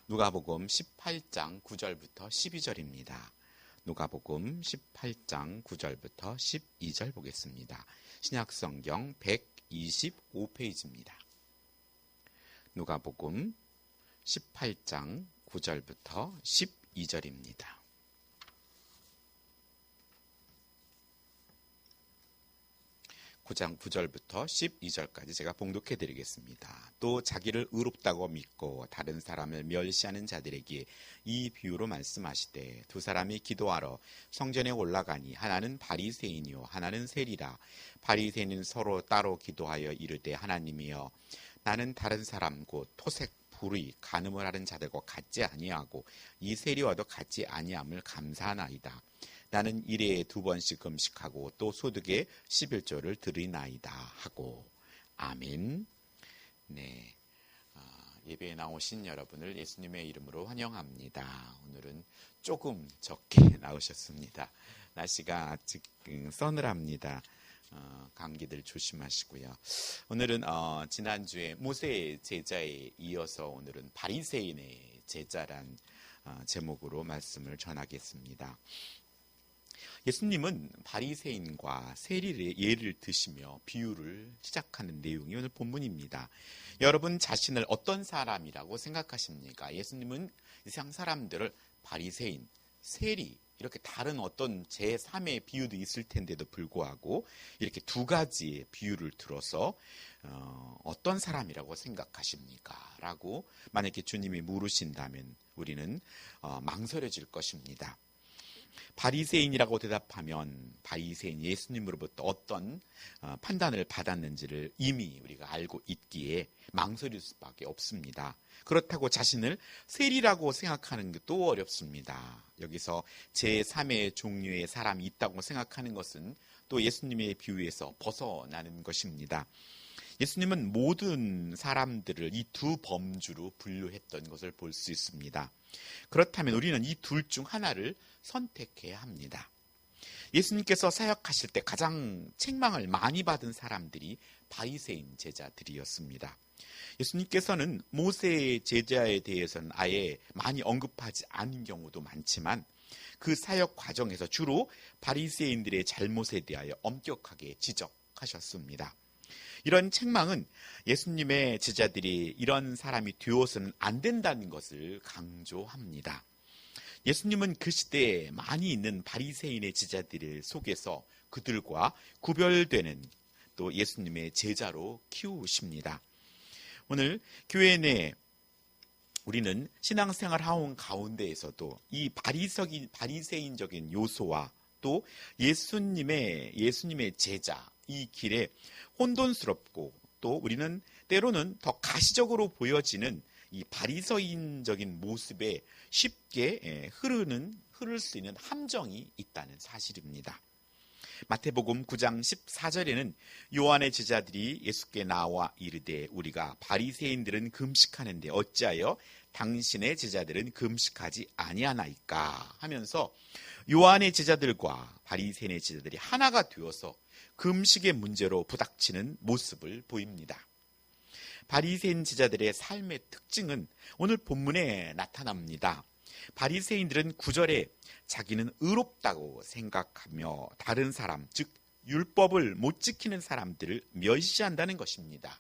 누가복음 18장 9절부터 12절입니다. 누가복음 18장 9절부터 12절 보겠습니다. 신약성경 125페이지입니다. 누가복음 18장 9절부터 12절입니다. 9장 9절부터 12절까지 제가 봉독해 드리겠습니다. 또 자기를 의롭다고 믿고 다른 사람을 멸시하는 자들에게 이 비유로 말씀하시되 두 사람이 기도하러 성전에 올라가니 하나는 바리새인이요 하나는 세리라. 바리새인은 서로 따로 기도하여 이르되 하나님이여 나는 다른 사람 곧 토색 불의 간음을 하는 자들과 같지 아니하고 이 세리와도 같지 아니함을 감사하나이다. 나는 일회에 2번씩 금식하고 또 소득의 11조를 드리나이다 하고. 아멘. 네, 예배에 나오신 여러분을 예수님의 이름으로 환영합니다. 오늘은 조금 적게 나오셨습니다. 날씨가 아직 서늘합니다. 감기들 조심하시고요. 오늘은 지난주에 모세의 제자에 이어서 오늘은 바리새인의 제자란 제목으로 말씀을 전하겠습니다. 예수님은 바리새인과 세리의 예를 드시며 비유를 시작하는 내용이 오늘 본문입니다. 여러분 자신을 어떤 사람이라고 생각하십니까? 예수님은 이 세상 사람들을 바리새인, 세리 이렇게 다른 어떤 제3의 비유도 있을 텐데도 불구하고 이렇게 두 가지의 비유를 들어서 어떤 사람이라고 생각하십니까? 라고 만약에 주님이 물으신다면 우리는 망설여질 것입니다. 바리새인이라고 대답하면 바리새인 예수님으로부터 어떤 판단을 받았는지를 이미 우리가 알고 있기에 망설일 수밖에 없습니다. 그렇다고 자신을 세리라고 생각하는 것도 어렵습니다. 여기서 제3의 종류의 사람이 있다고 생각하는 것은 또 예수님의 비유에서 벗어나는 것입니다. 예수님은 모든 사람들을 이 두 범주로 분류했던 것을 볼 수 있습니다. 그렇다면 우리는 이 둘 중 하나를 선택해야 합니다. 예수님께서 사역하실 때 가장 책망을 많이 받은 사람들이 바리새인 제자들이었습니다. 예수님께서는 모세의 제자에 대해서는 아예 많이 언급하지 않은 경우도 많지만 그 사역 과정에서 주로 바리새인들의 잘못에 대하여 엄격하게 지적하셨습니다. 이런 책망은 예수님의 제자들이 이런 사람이 되어서는 안 된다는 것을 강조합니다. 예수님은 그 시대에 많이 있는 바리새인의 제자들 속에서 그들과 구별되는 또 예수님의 제자로 키우십니다. 오늘 교회 내 우리는 신앙생활 하온 가운데에서도 이 바리새인적인 요소와 또 예수님의 제자 이 길에 혼돈스럽고 또 우리는 때로는 더 가시적으로 보여지는 이 바리새인적인 모습에 쉽게 흐를 수 있는 함정이 있다는 사실입니다. 마태복음 9장 14절에는 요한의 제자들이 예수께 나와 이르되 우리가 바리새인들은 금식하는데 어찌하여 당신의 제자들은 금식하지 아니하나이까 하면서 요한의 제자들과 바리새인의 제자들이 하나가 되어서 금식의 문제로 부닥치는 모습을 보입니다. 바리새인 제자들의 삶의 특징은 오늘 본문에 나타납니다. 바리새인들은 9절에 자기는 의롭다고 생각하며 다른 사람, 즉 율법을 못 지키는 사람들을 멸시한다는 것입니다.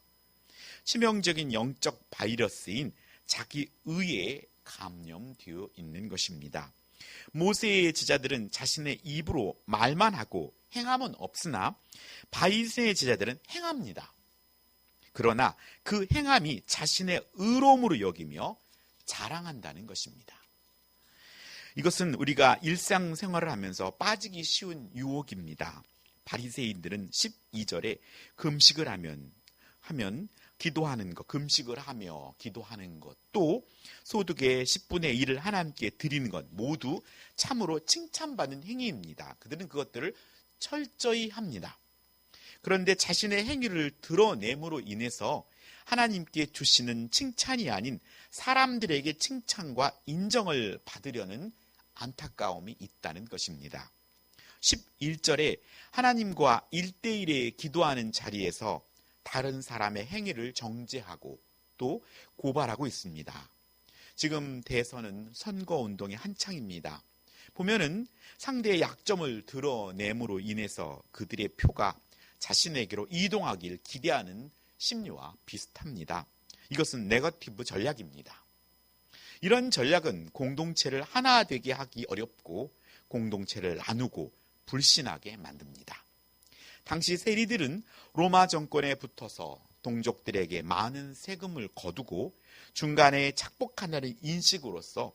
치명적인 영적 바이러스인 자기 의에 감염되어 있는 것입니다. 모세의 제자들은 자신의 입으로 말만 하고 행함은 없으나 바리새인의 제자들은 행합니다. 그러나 그 행함이 자신의 의로움으로 여기며 자랑한다는 것입니다. 이것은 우리가 일상생활을 하면서 빠지기 쉬운 유혹입니다. 바리새인들은 12절에 금식을 하면 기도하는 것, 금식을 하며 기도하는 것, 또 소득의 10분의 1을 하나님께 드리는 것 모두 참으로 칭찬받는 행위입니다. 그들은 그것들을 철저히 합니다. 그런데 자신의 행위를 드러냄으로 인해서 하나님께 주시는 칭찬이 아닌 사람들에게 칭찬과 인정을 받으려는 안타까움이 있다는 것입니다. 11절에 하나님과 1대1에 기도하는 자리에서 다른 사람의 행위를 정죄하고 또 고발하고 있습니다. 지금 대선은 선거운동의 한창입니다. 보면은 상대의 약점을 드러냄으로 인해서 그들의 표가 자신에게로 이동하길 기대하는 심리와 비슷합니다. 이것은 네거티브 전략입니다. 이런 전략은 공동체를 하나 되게 하기 어렵고 공동체를 나누고 불신하게 만듭니다. 당시 세리들은 로마 정권에 붙어서 동족들에게 많은 세금을 거두고 중간에 착복한다는 인식으로서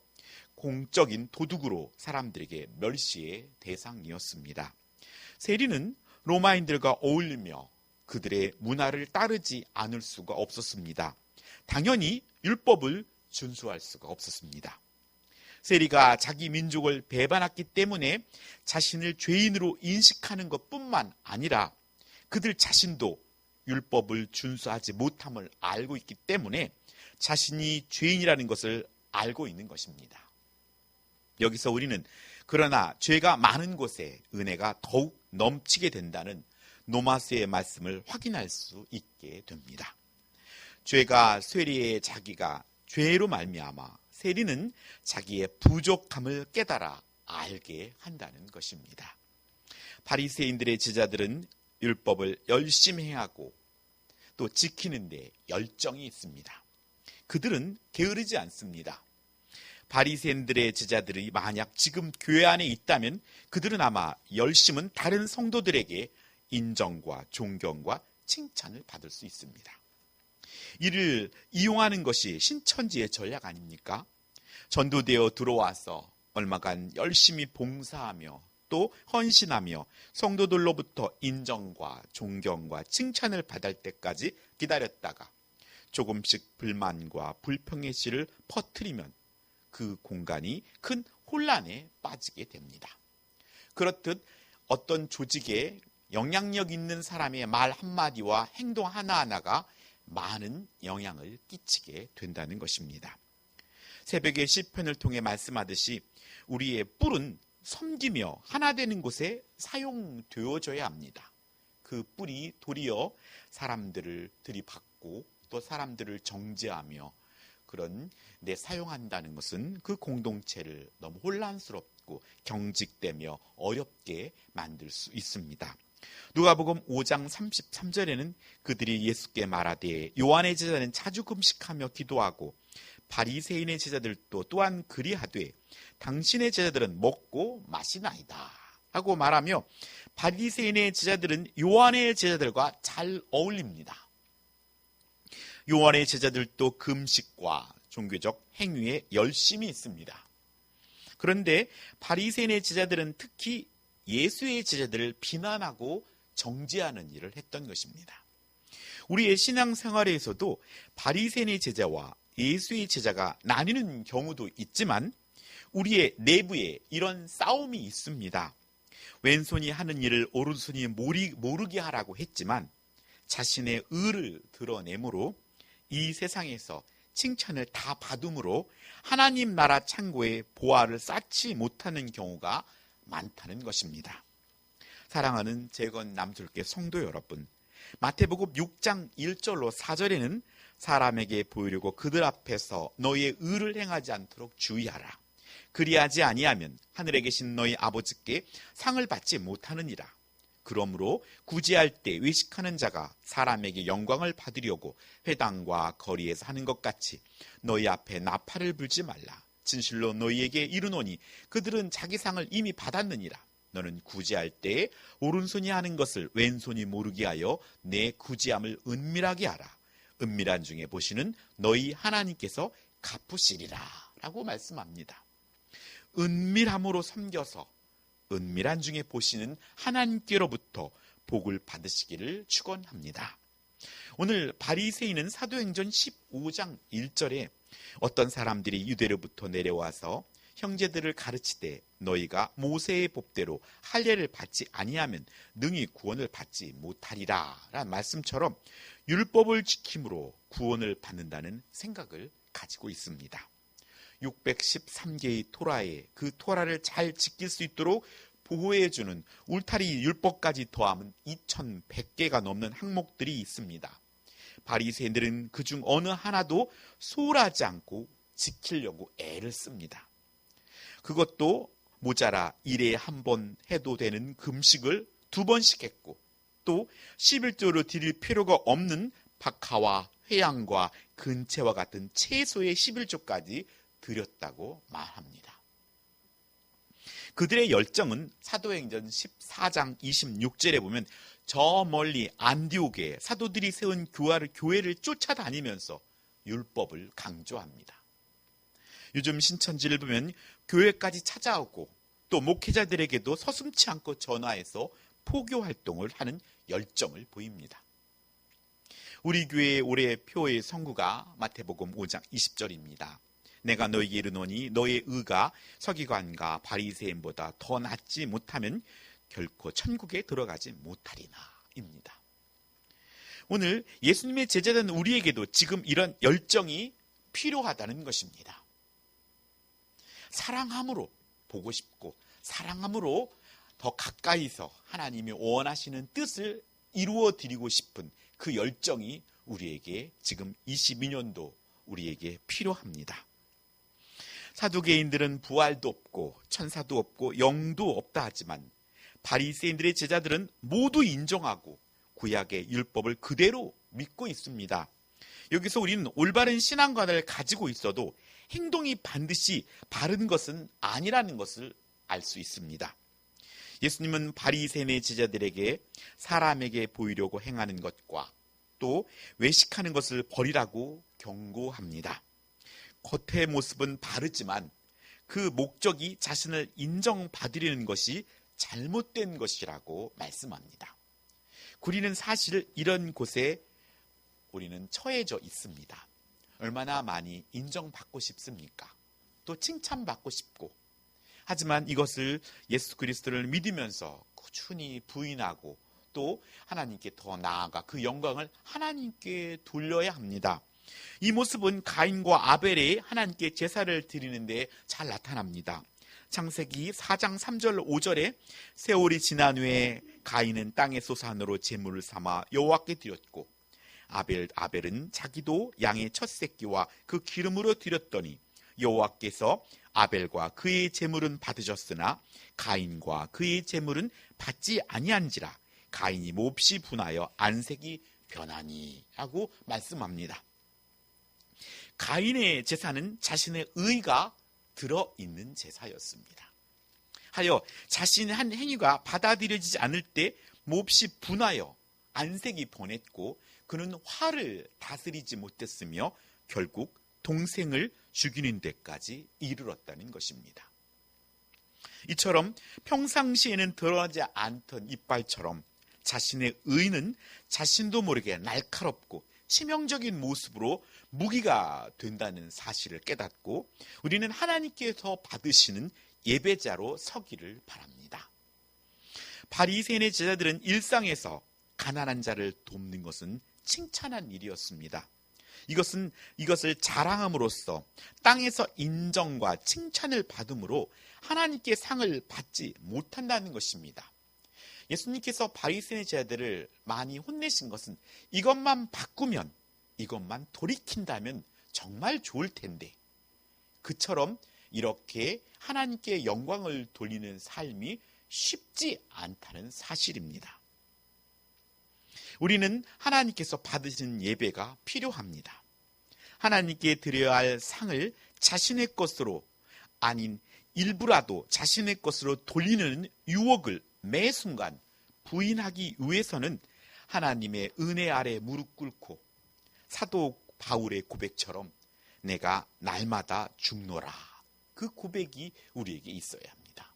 공적인 도둑으로 사람들에게 멸시의 대상이었습니다. 세리는 로마인들과 어울리며 그들의 문화를 따르지 않을 수가 없었습니다. 당연히 율법을 준수할 수가 없었습니다. 세리가 자기 민족을 배반했기 때문에 자신을 죄인으로 인식하는 것뿐만 아니라 그들 자신도 율법을 준수하지 못함을 알고 있기 때문에 자신이 죄인이라는 것을 알고 있는 것입니다. 여기서 우리는 그러나 죄가 많은 곳에 은혜가 더욱 넘치게 된다는 노마스의 말씀을 확인할 수 있게 됩니다. 죄가 세리의 자기가 죄로 말미암아 세리는 자기의 부족함을 깨달아 알게 한다는 것입니다. 바리새인들의 제자들은 율법을 열심히 행하고 또 지키는 데 열정이 있습니다. 그들은 게으르지 않습니다. 바리새인들의 제자들이 만약 지금 교회 안에 있다면 그들은 아마 열심은 다른 성도들에게 인정과 존경과 칭찬을 받을 수 있습니다. 이를 이용하는 것이 신천지의 전략 아닙니까? 전도되어 들어와서 얼마간 열심히 봉사하며 또 헌신하며 성도들로부터 인정과 존경과 칭찬을 받을 때까지 기다렸다가 조금씩 불만과 불평의 씨를 퍼뜨리면 그 공간이 큰 혼란에 빠지게 됩니다. 그렇듯 어떤 조직에 영향력 있는 사람의 말 한마디와 행동 하나하나가 많은 영향을 끼치게 된다는 것입니다. 새벽의 시편을 통해 말씀하듯이 우리의 뿔은 섬기며 하나 되는 곳에 사용되어져야 합니다. 그 뿔이 도리어 사람들을 들이받고 또 사람들을 정죄하며 그런 데 사용한다는 것은 그 공동체를 너무 혼란스럽고 경직되며 어렵게 만들 수 있습니다. 누가복음 5장 33절에는 그들이 예수께 말하되 요한의 제자는 자주 금식하며 기도하고 바리새인의 제자들도 또한 그리하되 당신의 제자들은 먹고 마시나이다 하고 말하며 바리새인의 제자들은 요한의 제자들과 잘 어울립니다. 요한의 제자들도 금식과 종교적 행위에 열심히 있습니다. 그런데 바리새인의 제자들은 특히 예수의 제자들을 비난하고 정죄하는 일을 했던 것입니다. 우리의 신앙생활에서도 바리새인의 제자와 예수의 제자가 나뉘는 경우도 있지만 우리의 내부에 이런 싸움이 있습니다. 왼손이 하는 일을 오른손이 모르게 하라고 했지만 자신의 의를 드러내므로 이 세상에서 칭찬을 다 받음으로 하나님 나라 창고에 보화를 쌓지 못하는 경우가 많다는 것입니다. 사랑하는 재건 남술께 성도 여러분, 마태복음 6장 1절로 4절에는 사람에게 보이려고 그들 앞에서 너희의 의를 행하지 않도록 주의하라. 그리하지 아니하면 하늘에 계신 너희 아버지께 상을 받지 못하느니라. 그러므로 구제할 때 외식하는 자가 사람에게 영광을 받으려고 회당과 거리에서 하는 것 같이 너희 앞에 나팔을 불지 말라. 진실로 너희에게 이르노니 그들은 자기 상을 이미 받았느니라. 너는 구제할 때 오른손이 하는 것을 왼손이 모르게 하여 내 구제함을 은밀하게 하라. 은밀한 중에 보시는 너희 하나님께서 갚으시리라 라고 말씀합니다. 은밀함으로 섬겨서 은밀한 중에 보시는 하나님께로부터 복을 받으시기를 축원합니다. 오늘 바리새인은 사도행전 15장 1절에 어떤 사람들이 유대로부터 내려와서 형제들을 가르치되 너희가 모세의 법대로 할례를 받지 아니하면 능히 구원을 받지 못하리라 라는 말씀처럼 율법을 지킴으로 구원을 받는다는 생각을 가지고 있습니다. 613개의 토라에 그 토라를 잘 지킬 수 있도록 보호해주는 울타리 율법까지 더하면 2100개가 넘는 항목들이 있습니다. 바리새인들은 그중 어느 하나도 소홀하지 않고 지키려고 애를 씁니다. 그것도 모자라 일에 한 번 해도 되는 금식을 2번씩 했고, 또 11조로 드릴 필요가 없는 박하와 회양과 근채와 같은 채소의 11조까지 드렸다고 말합니다. 그들의 열정은 사도행전 14장 26절에 보면 저 멀리 안디옥에 사도들이 세운 교회를 쫓아다니면서 율법을 강조합니다. 요즘 신천지를 보면 교회까지 찾아오고 또 목회자들에게도 서슴지 않고 전화해서 포교 활동을 하는 열정을 보입니다. 우리 교회의 올해 표의 선구가 마태복음 5장 20절입니다. 내가 너희에게 이르노니 너의 의가 서기관과 바리새인보다 더 낫지 못하면 결코 천국에 들어가지 못하리나 입니다. 오늘 예수님의 제자된 우리에게도 지금 이런 열정이 필요하다는 것입니다. 사랑함으로 보고 싶고 사랑함으로 더 가까이서 하나님이 원하시는 뜻을 이루어 드리고 싶은 그 열정이 우리에게 지금 22년도 우리에게 필요합니다. 사두개인들은 부활도 없고 천사도 없고 영도 없다 하지만 바리새인들의 제자들은 모두 인정하고 구약의 율법을 그대로 믿고 있습니다. 여기서 우리는 올바른 신앙관을 가지고 있어도 행동이 반드시 바른 것은 아니라는 것을 알 수 있습니다. 예수님은 바리새인의 제자들에게 사람에게 보이려고 행하는 것과 또 외식하는 것을 버리라고 경고합니다. 겉의 모습은 바르지만 그 목적이 자신을 인정받으려는 것이 잘못된 것이라고 말씀합니다. 우리는 사실 이런 곳에 우리는 처해져 있습니다. 얼마나 많이 인정받고 싶습니까? 또 칭찬받고 싶고, 하지만 이것을 예수 그리스도를 믿으면서 꾸준히 부인하고 또 하나님께 더 나아가 그 영광을 하나님께 돌려야 합니다. 이 모습은 가인과 아벨이 하나님께 제사를 드리는 데 잘 나타납니다. 창세기 4장 3절 5절에 세월이 지난 후에 가인은 땅의 소산으로 제물을 삼아 여호와께 드렸고 아벨은 자기도 양의 첫 새끼와 그 기름으로 드렸더니 여호와께서 아벨과 그의 제물은 받으셨으나 가인과 그의 제물은 받지 아니한지라 가인이 몹시 분하여 안색이 변하니 하고 말씀합니다. 가인의 제사는 자신의 의가 들어있는 제사였습니다. 하여 자신의 한 행위가 받아들여지지 않을 때 몹시 분하여 안색이 변했고 그는 화를 다스리지 못했으며 결국 동생을 죽이는 데까지 이르렀다는 것입니다. 이처럼 평상시에는 드러나지 않던 이빨처럼 자신의 의는 자신도 모르게 날카롭고 치명적인 모습으로 무기가 된다는 사실을 깨닫고 우리는 하나님께서 받으시는 예배자로 서기를 바랍니다. 바리새인의 제자들은 일상에서 가난한 자를 돕는 것은 칭찬한 일이었습니다. 이것을 자랑함으로써 땅에서 인정과 칭찬을 받음으로 하나님께 상을 받지 못한다는 것입니다. 예수님께서 바리새인의 제자들을 많이 혼내신 것은 이것만 바꾸면, 이것만 돌이킨다면 정말 좋을 텐데, 그처럼 이렇게 하나님께 영광을 돌리는 삶이 쉽지 않다는 사실입니다. 우리는 하나님께서 받으신 예배가 필요합니다. 하나님께 드려야 할 상을 자신의 것으로 아닌 일부라도 자신의 것으로 돌리는 유혹을 매 순간 부인하기 위해서는 하나님의 은혜 아래 무릎 꿇고 사도 바울의 고백처럼 내가 날마다 죽노라, 그 고백이 우리에게 있어야 합니다.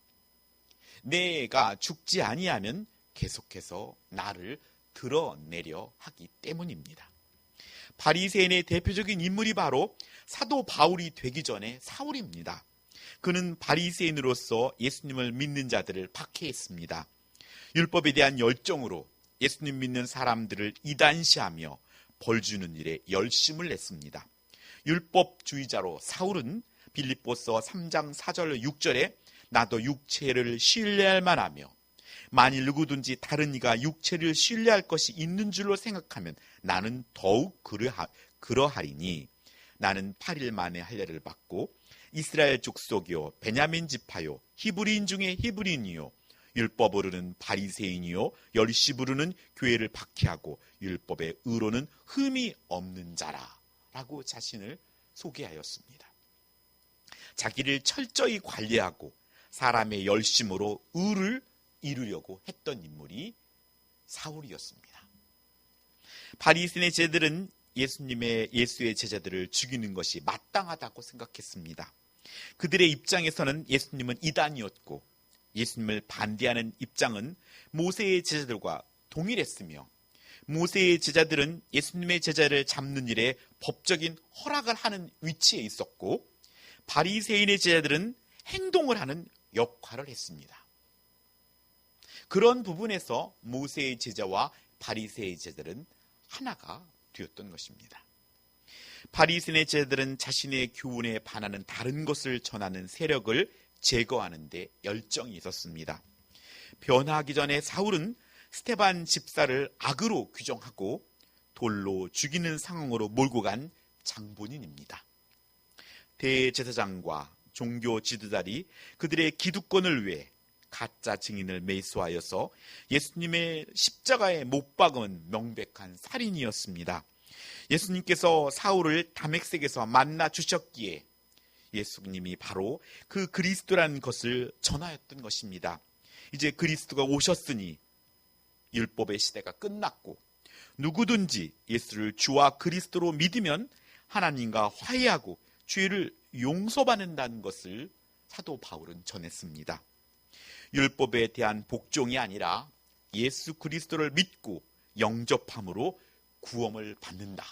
내가 죽지 아니하면 계속해서 나를 드러내려 하기 때문입니다. 바리새인의 대표적인 인물이 바로 사도 바울이 되기 전에 사울입니다. 그는 바리새인으로서 예수님을 믿는 자들을 박해했습니다. 율법에 대한 열정으로 예수님 믿는 사람들을 이단시하며 벌주는 일에 열심을 냈습니다. 율법주의자로 사울은 빌립보서 3장 4절 6절에 나도 육체를 신뢰할 만하며 만일 누구든지 다른 이가 육체를 신뢰할 것이 있는 줄로 생각하면 나는 더욱 그러하리니 나는 8일 만에 할례를 받고 이스라엘 족속이요 베냐민 지파요 히브리인 중에 히브리인이요 율법으로는 바리새인이요 열심으로는 교회를 박해하고 율법의 의로는 흠이 없는 자라라고 자신을 소개하였습니다. 자기를 철저히 관리하고 사람의 열심으로 의를 이루려고 했던 인물이 사울이었습니다. 바리새인의 제자들은 예수의 제자들을 죽이는 것이 마땅하다고 생각했습니다. 그들의 입장에서는 예수님은 이단이었고 예수님을 반대하는 입장은 모세의 제자들과 동일했으며 모세의 제자들은 예수님의 제자를 잡는 일에 법적인 허락을 하는 위치에 있었고 바리새인의 제자들은 행동을 하는 역할을 했습니다. 그런 부분에서 모세의 제자와 바리새의 제자들은 하나가 되었던 것입니다. 바리새인의 제자들은 자신의 교훈에 반하는 다른 것을 전하는 세력을 제거하는 데 열정이 있었습니다. 변화하기 전에 사울은 스데반 집사를 악으로 규정하고 돌로 죽이는 상황으로 몰고 간 장본인입니다. 대제사장과 종교 지도자들이 그들의 기득권을 위해 가짜 증인을 매수하여서 예수님의 십자가에 못 박은 명백한 살인이었습니다. 예수님께서 사울을 다메섹에서 만나 주셨기에 예수님이 바로 그 그리스도라는 것을 전하였던 것입니다. 이제 그리스도가 오셨으니 율법의 시대가 끝났고 누구든지 예수를 주와 그리스도로 믿으면 하나님과 화해하고 죄를 용서받는다는 것을 사도 바울은 전했습니다. 율법에 대한 복종이 아니라 예수 그리스도를 믿고 영접함으로 구원을 받는다.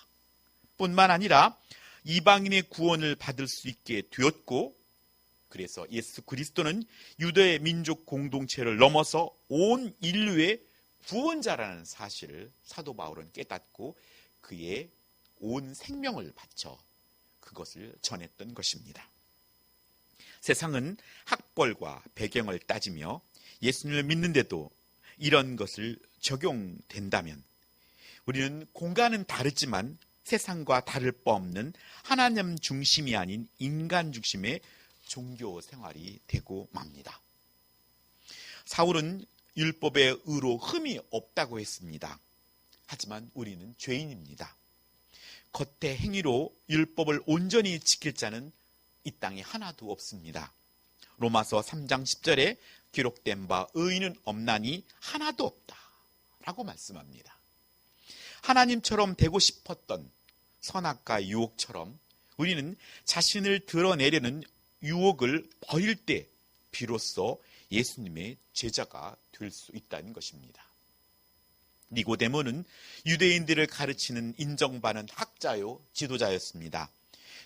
뿐만 아니라 이방인의 구원을 받을 수 있게 되었고 그래서 예수 그리스도는 유대의 민족 공동체를 넘어서 온 인류의 구원자라는 사실을 사도 바울은 깨닫고 그의 온 생명을 바쳐 그것을 전했던 것입니다. 세상은 학벌과 배경을 따지며 예수님을 믿는데도 이런 것을 적용된다면 우리는 공간은 다르지만 세상과 다를 바 없는 하나님 중심이 아닌 인간 중심의 종교 생활이 되고 맙니다. 사울은 율법의 의로 흠이 없다고 했습니다. 하지만 우리는 죄인입니다. 겉의 행위로 율법을 온전히 지킬 자는 이 땅에 하나도 없습니다. 로마서 3장 10절에 기록된 바 의인은 없나니 하나도 없다 라고 말씀합니다. 하나님처럼 되고 싶었던 선악과 유혹처럼 우리는 자신을 드러내려는 유혹을 버릴 때 비로소 예수님의 제자가 될 수 있다는 것입니다. 니고데모는 유대인들을 가르치는 인정받는 학자요 지도자였습니다.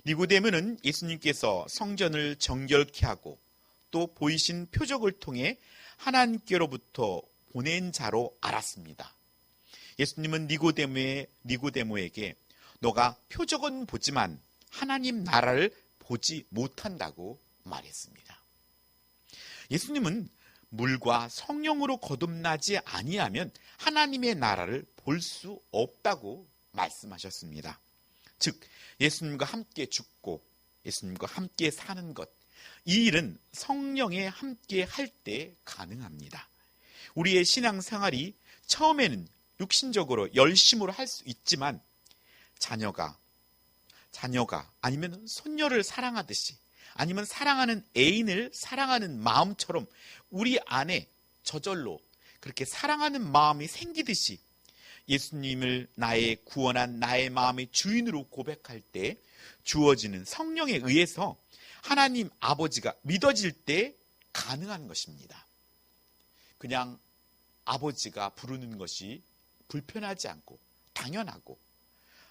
니고데모는 예수님께서 성전을 정결케 하고 또 보이신 표적을 통해 하나님께로부터 보낸 자로 알았습니다. 예수님은 니고데모에게 너가 표적은 보지만 하나님 나라를 보지 못한다고 말했습니다. 예수님은 물과 성령으로 거듭나지 아니하면 하나님의 나라를 볼 수 없다고 말씀하셨습니다. 즉 예수님과 함께 죽고 예수님과 함께 사는 것, 이 일은 성령에 함께 할 때 가능합니다. 우리의 신앙생활이 처음에는 육신적으로 열심으로 할 수 있지만 자녀가 아니면 손녀를 사랑하듯이 아니면 사랑하는 애인을 사랑하는 마음처럼 우리 안에 저절로 그렇게 사랑하는 마음이 생기듯이 예수님을 나의 구원한 나의 마음의 주인으로 고백할 때 주어지는 성령에 의해서 하나님 아버지가 믿어질 때 가능한 것입니다. 그냥 아버지가 부르는 것이 불편하지 않고 당연하고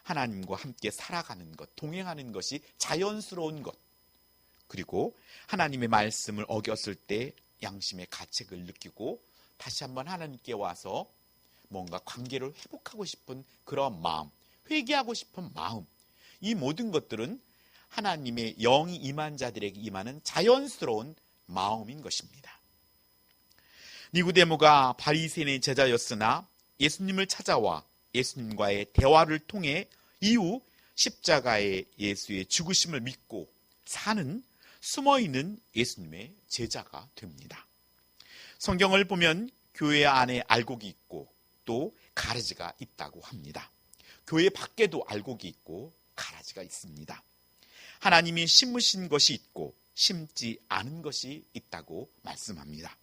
하나님과 함께 살아가는 것, 동행하는 것이 자연스러운 것, 그리고 하나님의 말씀을 어겼을 때 양심의 가책을 느끼고 다시 한번 하나님께 와서 뭔가 관계를 회복하고 싶은 그런 마음, 회개하고 싶은 마음, 이 모든 것들은 하나님의 영이 임한 자들에게 임하는 자연스러운 마음인 것입니다. 니고데모가 바리새인의 제자였으나 예수님을 찾아와 예수님과의 대화를 통해 이후 십자가의 예수의 죽으심을 믿고 사는 숨어있는 예수님의 제자가 됩니다. 성경을 보면 교회 안에 알곡이 있고 또 가라지가 있다고 합니다. 교회 밖에도 알곡이 있고 가라지가 있습니다. 하나님이 심으신 것이 있고 심지 않은 것이 있다고 말씀합니다.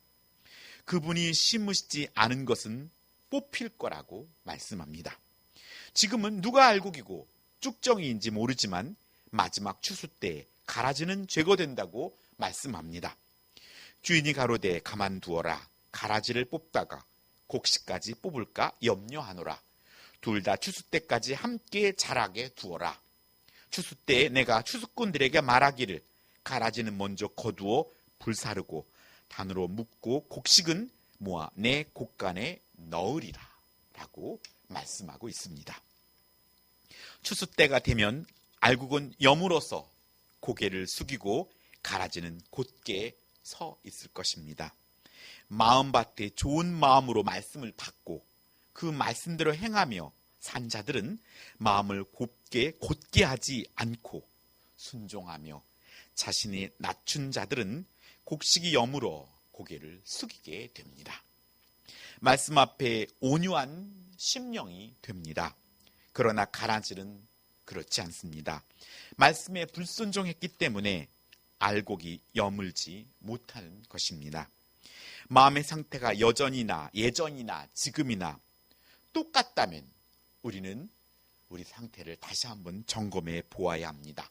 그분이 심으시지 않은 것은 뽑힐 거라고 말씀합니다. 지금은 누가 알곡이고 쭉정이인지 모르지만 마지막 추수 때 가라지는 제거된다고 말씀합니다. 주인이 가로되 가만두어라. 가라지를 뽑다가 곡식까지 뽑을까 염려하노라. 둘 다 추수 때까지 함께 자라게 두어라. 추수 때에 내가 추수꾼들에게 말하기를 가라지는 먼저 거두어 불사르고 단으로 묶고 곡식은 모아 내 곡간에 넣으리라 라고 말씀하고 있습니다. 추수 때가 되면 알곡은 여물어서 고개를 숙이고 가라지는 곧게 서 있을 것입니다. 마음밭에 좋은 마음으로 말씀을 받고 그 말씀대로 행하며 산 자들은 마음을 곧게 하지 않고 순종하며 자신이 낮춘 자들은 곡식이 여물어 고개를 숙이게 됩니다. 말씀 앞에 온유한 심령이 됩니다. 그러나 가라지는 그렇지 않습니다. 말씀에 불순종했기 때문에 알곡이 여물지 못하는 것입니다. 마음의 상태가 여전이나 예전이나 지금이나 똑같다면 우리는 우리 상태를 다시 한번 점검해 보아야 합니다.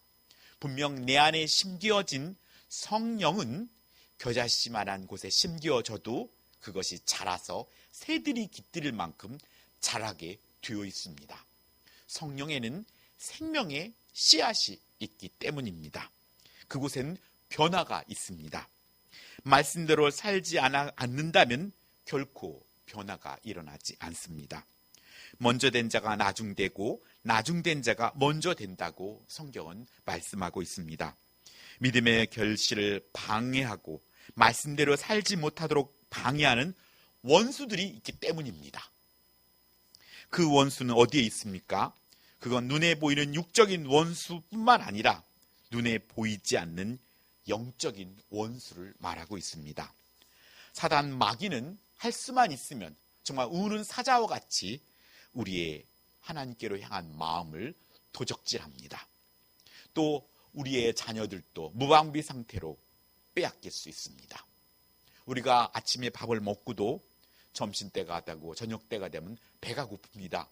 분명 내 안에 심기어진 성령은 겨자씨만한 곳에 심기어져도 그것이 자라서 새들이 깃들일 만큼 자라게 되어 있습니다. 성령에는 생명의 씨앗이 있기 때문입니다. 그곳엔 변화가 있습니다. 말씀대로 살지 않는다면 결코 변화가 일어나지 않습니다. 먼저 된 자가 나중되고 나중된 자가 먼저 된다고 성경은 말씀하고 있습니다. 믿음의 결실을 방해하고 말씀대로 살지 못하도록 방해하는 원수들이 있기 때문입니다. 그 원수는 어디에 있습니까? 그건 눈에 보이는 육적인 원수뿐만 아니라 눈에 보이지 않는 영적인 원수를 말하고 있습니다. 사단 마귀는 할 수만 있으면 정말 우는 사자와 같이 우리의 하나님께로 향한 마음을 도적질합니다. 또 우리의 자녀들도 무방비 상태로 빼앗길 수 있습니다. 우리가 아침에 밥을 먹고도 점심때가 되고 저녁때가 되면 배가 고픕니다.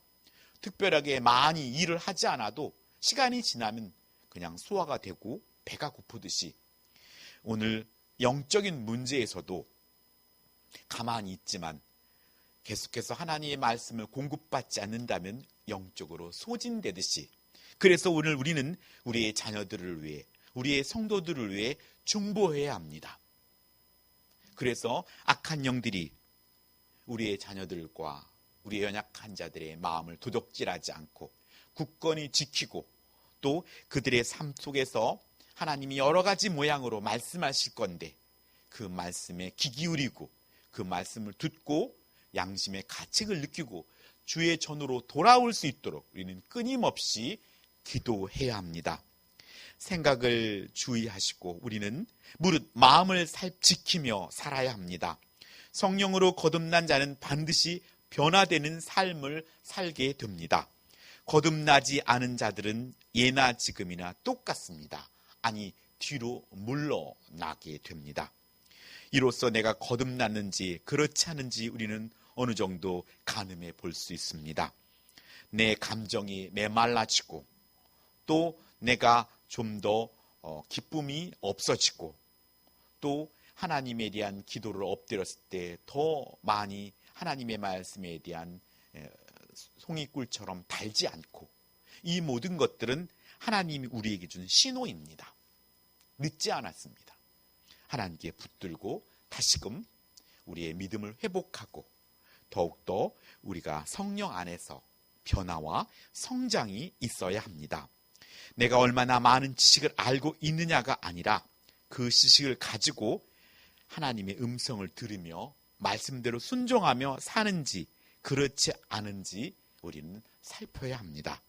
특별하게 많이 일을 하지 않아도 시간이 지나면 그냥 소화가 되고 배가 고프듯이 오늘 영적인 문제에서도 가만히 있지만 계속해서 하나님의 말씀을 공급받지 않는다면 영적으로 소진되듯이, 그래서 오늘 우리는 우리의 자녀들을 위해, 우리의 성도들을 위해 중보해야 합니다. 그래서 악한 영들이 우리의 자녀들과 우리의 연약한 자들의 마음을 도둑질하지 않고 굳건히 지키고 또 그들의 삶 속에서 하나님이 여러 가지 모양으로 말씀하실 건데 그 말씀에 귀 기울이고 그 말씀을 듣고 양심의 가책을 느끼고 주의 전으로 돌아올 수 있도록 우리는 끊임없이 기도해야 합니다. 생각을 주의하시고 우리는 무릇 마음을 지키며 살아야 합니다. 성령으로 거듭난 자는 반드시 변화되는 삶을 살게 됩니다. 거듭나지 않은 자들은 예나 지금이나 똑같습니다. 아니, 뒤로 물러나게 됩니다. 이로써 내가 거듭났는지 그렇지 않은지 우리는 어느 정도 가늠해 볼 수 있습니다. 내 감정이 메말라지고 또 내가 좀 더 기쁨이 없어지고 또 하나님에 대한 기도를 엎드렸을 때 더 많이 하나님의 말씀에 대한 송이꿀처럼 달지 않고, 이 모든 것들은 하나님이 우리에게 준 신호입니다. 늦지 않았습니다. 하나님께 붙들고 다시금 우리의 믿음을 회복하고 더욱더 우리가 성령 안에서 변화와 성장이 있어야 합니다. 내가 얼마나 많은 지식을 알고 있느냐가 아니라 그 지식을 가지고 하나님의 음성을 들으며 말씀대로 순종하며 사는지 그렇지 않은지 우리는 살펴야 합니다.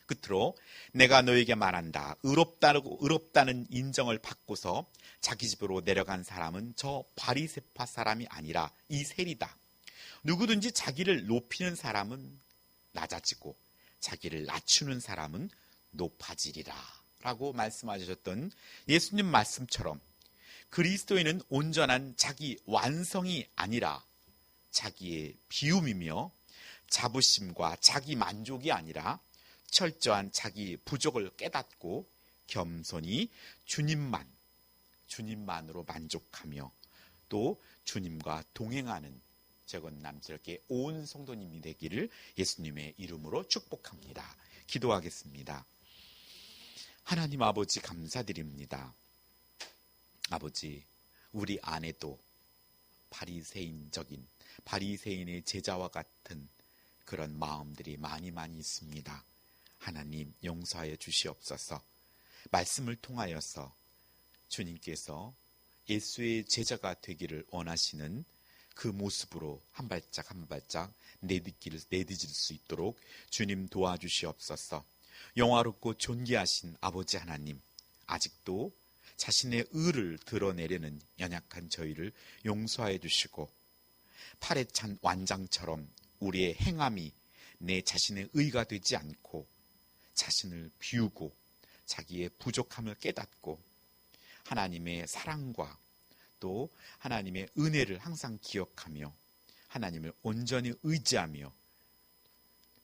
끝으로 내가 너에게 말한다. 의롭다는 인정을 받고서 자기 집으로 내려간 사람은 저 바리새파 사람이 아니라 이 세리다. 누구든지 자기를 높이는 사람은 낮아지고 자기를 낮추는 사람은 높아지리라 라고 말씀하셨던 예수님 말씀처럼 그리스도인은 온전한 자기 완성이 아니라 자기의 비움이며 자부심과 자기 만족이 아니라 철저한 자기 부족을 깨닫고 겸손히 주님만으로 만족하며 또 주님과 동행하는 저건남스럽게 온 성도님이 되기를 예수님의 이름으로 축복합니다. 기도하겠습니다. 하나님 아버지 감사드립니다. 아버지, 우리 안에도 바리새인의 제자와 같은 그런 마음들이 많이 있습니다. 하나님 용서하여 주시옵소서. 말씀을 통하여서 주님께서 예수의 제자가 되기를 원하시는 그 모습으로 한 발짝 내딛을 수 있도록 주님 도와주시옵소서. 영화롭고 존귀하신 아버지 하나님, 아직도 자신의 의를 드러내려는 연약한 저희를 용서해 주시고 팔에 찬 완장처럼 우리의 행함이 내 자신의 의가 되지 않고 자신을 비우고 자기의 부족함을 깨닫고 하나님의 사랑과 또 하나님의 은혜를 항상 기억하며 하나님을 온전히 의지하며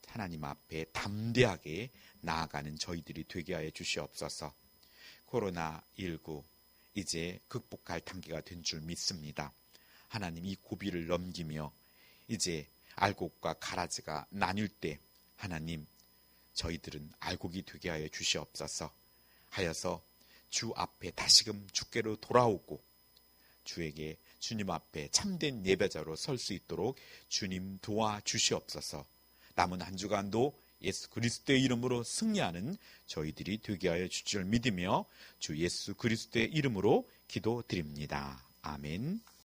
하나님 앞에 담대하게 나아가는 저희들이 되게 하여 주시옵소서. 코로나19 이제 극복할 단계가 된 줄 믿습니다. 하나님 이 고비를 넘기며 이제 알곡과 가라지가 나뉠 때 하나님 저희들은 알곡이 되게 하여 주시옵소서. 하여서 주 앞에 다시금 주께로 돌아오고 주에게 주님 앞에 참된 예배자로 설 수 있도록 주님 도와주시옵소서. 남은 한 주간도 예수 그리스도의 이름으로 승리하는 저희들이 되게 하여 주실 줄 믿으며 주 예수 그리스도의 이름으로 기도드립니다. 아멘.